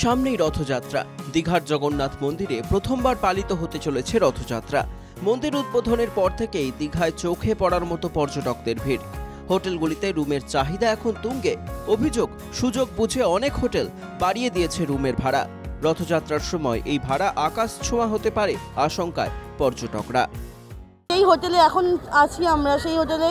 সামনেই রথযাত্রা। দীঘার জগন্নাথ মন্দিরে প্রথমবার পালিত হতে চলেছে রথযাত্রা। মন্দির উদ্বোধনের পর থেকেই দীঘায় চোখে পড়ার মতো পর্যটকদের ভিড়। হোটেলগুলিতে রুমের চাহিদা এখন তুঙ্গে। অভিযোগ, সুযোগ বুঝে অনেক হোটেল বাড়িয়ে দিয়েছে রুমের ভাড়া। রথযাত্রার সময় এই ভাড়া আকাশ ছোঁয়া হতে পারে আশঙ্কায় পর্যটকরা। এই হোটেলে এখন আছি আমরা, সেই হোটেলে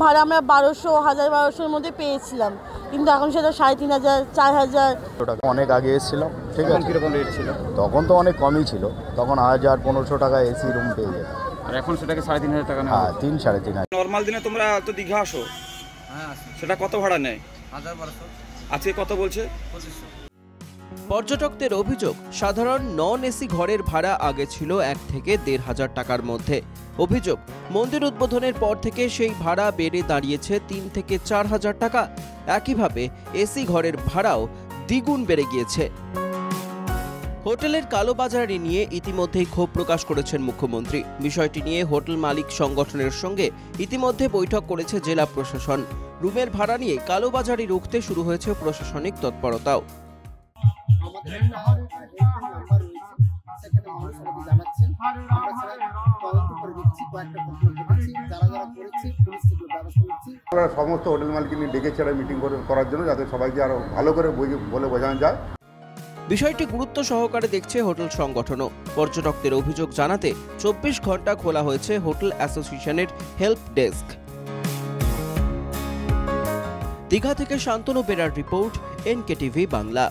ভাড়া আমরা 1200-1200-এর মধ্যে পেয়েছিলাম, কিন্তু এখন সেটা 3500, 4000 টাকা। অনেক আগে এসেছিলাম, ঠিক আছে। কিরকম রেট ছিল তখন তো অনেক কমই ছিল, তখন 1000-1500 টাকা এসি রুম পেয়ে যেত। আর এখন সেটাকে 3500 টাকা নেয়। হ্যাঁ, 3-3.5। নর্মাল দিনে তোমরা তো দীঘা আসো? হ্যাঁ আসি। সেটা কত ভাড়া নেয়? 1200। আজকে কত বলছে? 2500। পর্যটকদের অভিযোগ, সাধারণ নন এসি ঘরের ভাড়া আগে ছিল 1 থেকে 1500 টাকার মধ্যে। অভিযোগ, মন্দির উদ্বোধনের পর থেকে সেই ভাড়া বেড়ে দাঁড়িয়েছে 3 থেকে 4000 টাকা। একইভাবে এসি ঘরের ভাড়াও দ্বিগুণ বেড়ে গিয়েছে। হোটেলের কালোবাজারি নিয়ে ইতিমধ্যেই ক্ষোভ প্রকাশ করেছেন মুখ্যমন্ত্রী। বিষয়টি নিয়ে হোটেল মালিক সংগঠনের সঙ্গে ইতিমধ্যে বৈঠক করেছে জেলা প্রশাসন। রুমের ভাড়া নিয়ে কালোবাজারি রুখতে শুরু হয়েছে প্রশাসনিক তৎপরতাও। আমরা সমস্ত হোটেল মালিককে নিয়ে ডেকেছি একটা মিটিং করার জন্য, যাতে সবাইকে আরো ভালো করে বলে বোঝানো যায়। বিষয়টি গুরুত্ব সহকারে দেখছে হোটেল সংগঠনও। পর্যটকদের অভিযোগ জানাতে 24 ঘন্টা খোলা হয়েছে হোটেল অ্যাসোসিয়েশনের হেল্প ডেস্ক। দীঘা থেকে শান্তনু বেরার রিপোর্ট, NKTV বাংলা।